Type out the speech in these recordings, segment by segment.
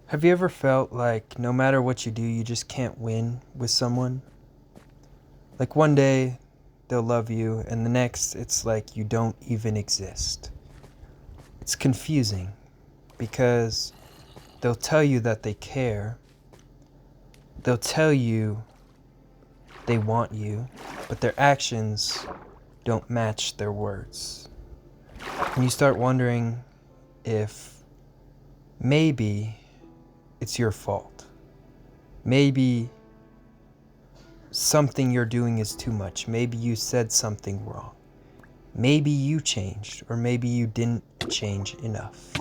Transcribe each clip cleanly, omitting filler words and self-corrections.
Have you ever felt like no matter what you do, you just can't win with someone? Like one day they'll love you, and the next it's like you don't even exist. It's confusing because they'll tell you that they care, they'll tell you they want you, but their actions don't match their words. And you start wondering if maybe it's your fault. Maybe something you're doing is too much. Maybe you said something wrong. Maybe you changed, or maybe you didn't change enough.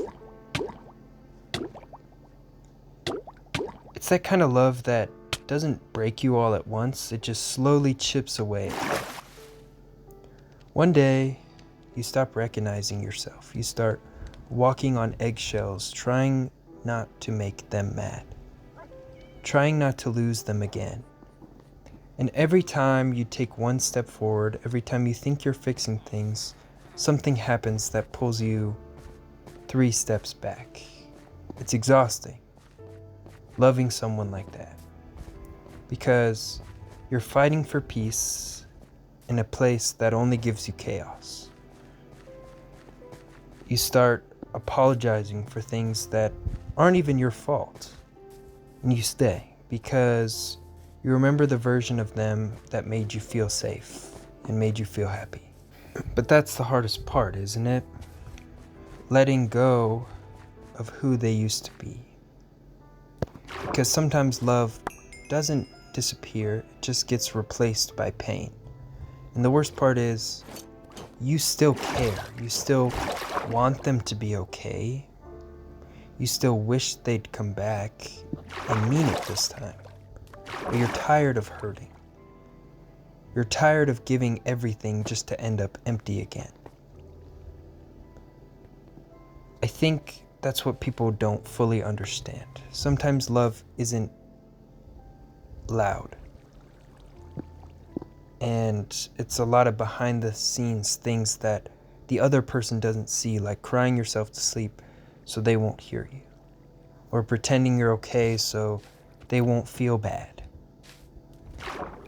It's that kind of love that doesn't break you all at once, it just slowly chips away. One day, you stop recognizing yourself. You start walking on eggshells, trying not to make them mad, trying not to lose them again. And every time you take one step forward, every time you think you're fixing things, something happens that pulls you 3 steps back. It's exhausting, loving someone like that, because you're fighting for peace in a place that only gives you chaos. You start apologizing for things that aren't even your fault, and you stay because you remember the version of them that made you feel safe and made you feel happy. But that's the hardest part, isn't it? Letting go of who they used to be. Because sometimes love doesn't disappear, it just gets replaced by pain. And the worst part is, you still care. You still want them to be okay. You still wish they'd come back and mean it this time. But you're tired of hurting. You're tired of giving everything just to end up empty again. I think that's what people don't fully understand. Sometimes love isn't loud. And it's a lot of behind the scenes things that the other person doesn't see, like crying yourself to sleep so they won't hear you, or pretending you're okay so they won't feel bad.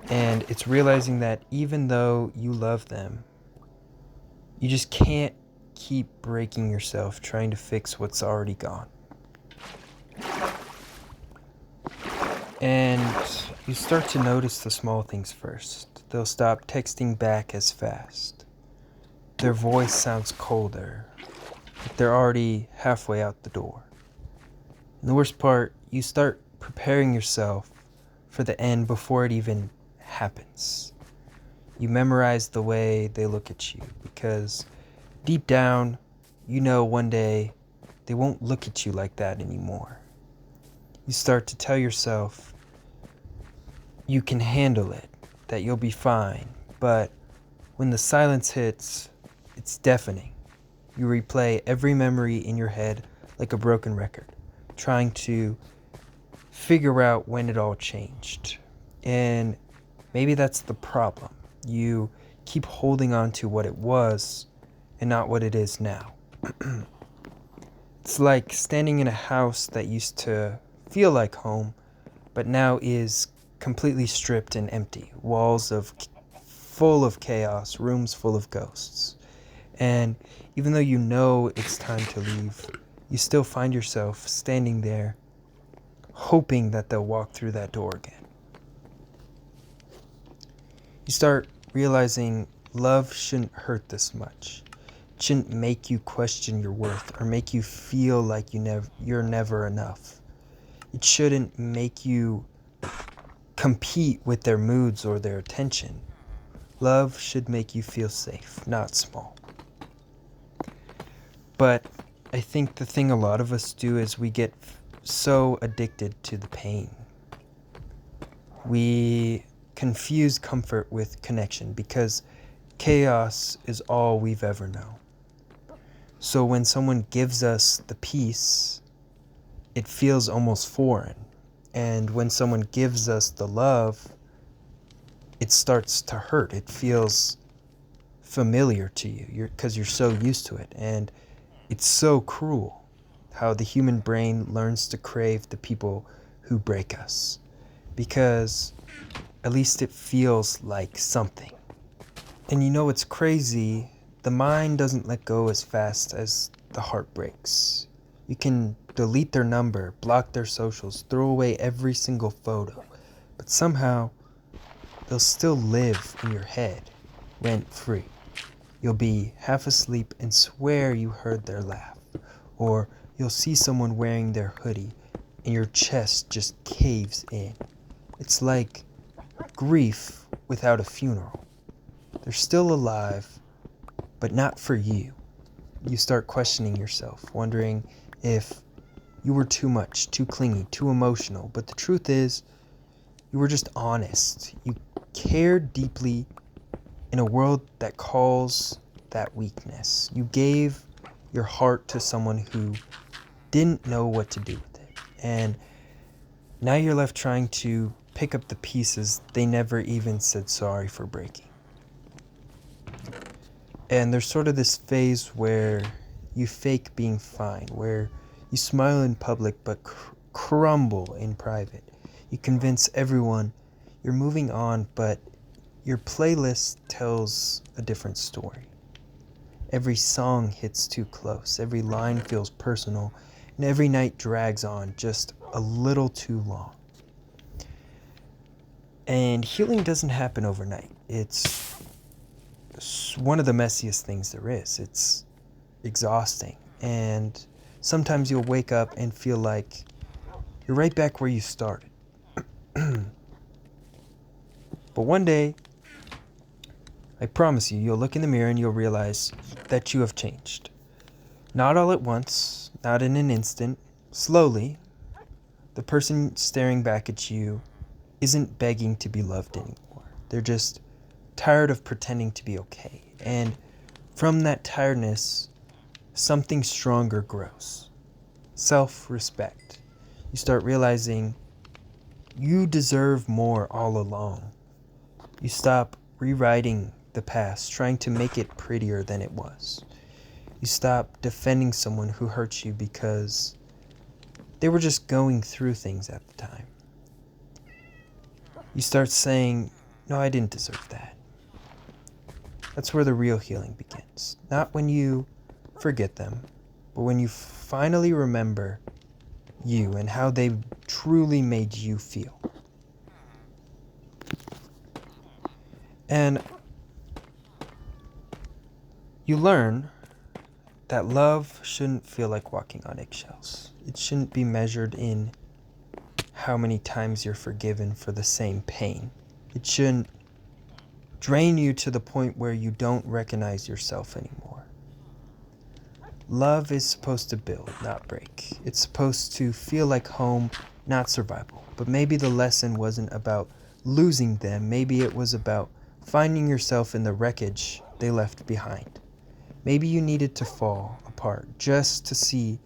And it's realizing that even though you love them, you just can't keep breaking yourself trying to fix what's already gone. And you start to notice the small things first. They'll stop texting back as fast. Their voice sounds colder. Like they're already halfway out the door. And the worst part, you start preparing yourself for the end before it even happens. You memorize the way they look at you because deep down, you know one day they won't look at you like that anymore. You start to tell yourself you can handle it, that you'll be fine. But when the silence hits, it's deafening. You replay every memory in your head like a broken record, trying to figure out when it all changed. And maybe that's the problem. You keep holding on to what it was and not what it is now. It's like standing in a house that used to feel like home, but now is completely stripped and empty. Walls full of chaos, rooms full of ghosts. And even though you know it's time to leave, you still find yourself standing there, hoping that they'll walk through that door again. You start realizing love shouldn't hurt this much. It shouldn't make you question your worth or make you feel like you're never enough. It shouldn't make you compete with their moods or their attention. Love should make you feel safe, not small. But I think the thing a lot of us do is we get so addicted to the pain. We confuse comfort with connection because chaos is all we've ever known. So when someone gives us the peace, it feels almost foreign. And when someone gives us the love, it starts to hurt. It feels familiar to you because you're so used to it. And it's so cruel. how the human brain learns to crave the people who break us, because at least it feels like something. And you know what's crazy? The mind doesn't let go as fast as the heart breaks. You can delete their number, block their socials, throw away every single photo, but somehow they'll still live in your head, rent-free. You'll be half asleep and swear you heard their laugh, or you'll see someone wearing their hoodie and your chest just caves in. It's like grief without a funeral. They're still alive, but not for you. You start questioning yourself, wondering if you were too much, too clingy, too emotional. But the truth is, you were just honest. You cared deeply in a world that calls that weakness. You gave your heart to someone who didn't know what to do with it. And now you're left trying to pick up the pieces they never even said sorry for breaking. And there's sort of this phase where you fake being fine, where you smile in public but crumble in private. You convince everyone you're moving on, but your playlist tells a different story. Every song hits too close, every line feels personal, and every night drags on just a little too long. And healing doesn't happen overnight. It's one of the messiest things there is. It's exhausting, and sometimes you'll wake up and feel like you're right back where you started. But one day, I promise you'll look in the mirror and you'll realize that you have changed. Not all at once, not in an instant, slowly. The person staring back at you isn't begging to be loved anymore. They're just tired of pretending to be okay. And from that tiredness, something stronger grows. Self-respect. You start realizing you deserve more all along. You stop rewriting the past, trying to make it prettier than it was. You stop defending someone who hurt you because they were just going through things at the time. You start saying, no, I didn't deserve that. That's where the real healing begins. Not when you forget them, but when you finally remember you and how they truly made you feel. And you learn that love shouldn't feel like walking on eggshells. It shouldn't be measured in how many times you're forgiven for the same pain. It shouldn't drain you to the point where you don't recognize yourself anymore. Love is supposed to build, not break. It's supposed to feel like home, not survival. But maybe the lesson wasn't about losing them. Maybe it was about finding yourself in the wreckage they left behind. Maybe you needed to fall apart just to see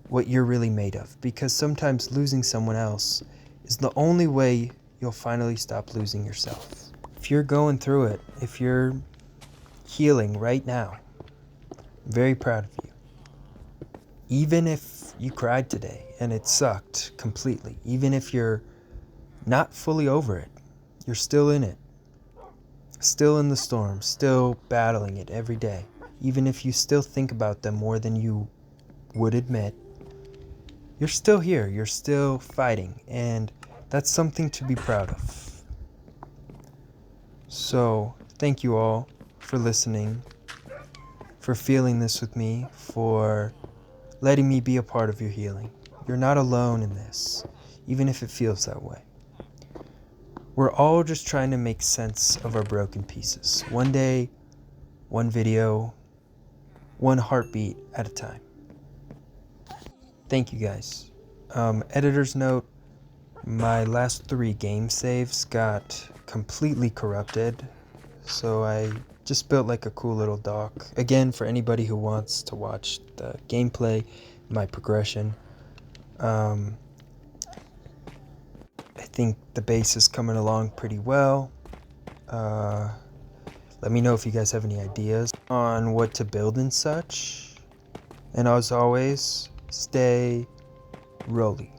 what you're really made of. Because sometimes losing someone else is the only way you'll finally stop losing yourself. If you're going through it, if you're healing right now, I'm very proud of you. Even if you cried today and it sucked completely, even if you're not fully over it, you're still in it. Still in the storm, still battling it every day. Even if you still think about them more than you would admit, you're still here, you're still fighting, and that's something to be proud of. So, thank you all for listening, for feeling this with me, for letting me be a part of your healing. You're not alone in this, even if it feels that way. We're all just trying to make sense of our broken pieces. One day, one video, one heartbeat at a time. Thank you guys. Editor's note, my last 3 game saves got completely corrupted, so I just built like a cool little doc. Again, for anybody who wants to watch the gameplay, my progression. I think the base is coming along pretty well. Let me know if you guys have any ideas on what to build and such. And as always, Stay Rohly.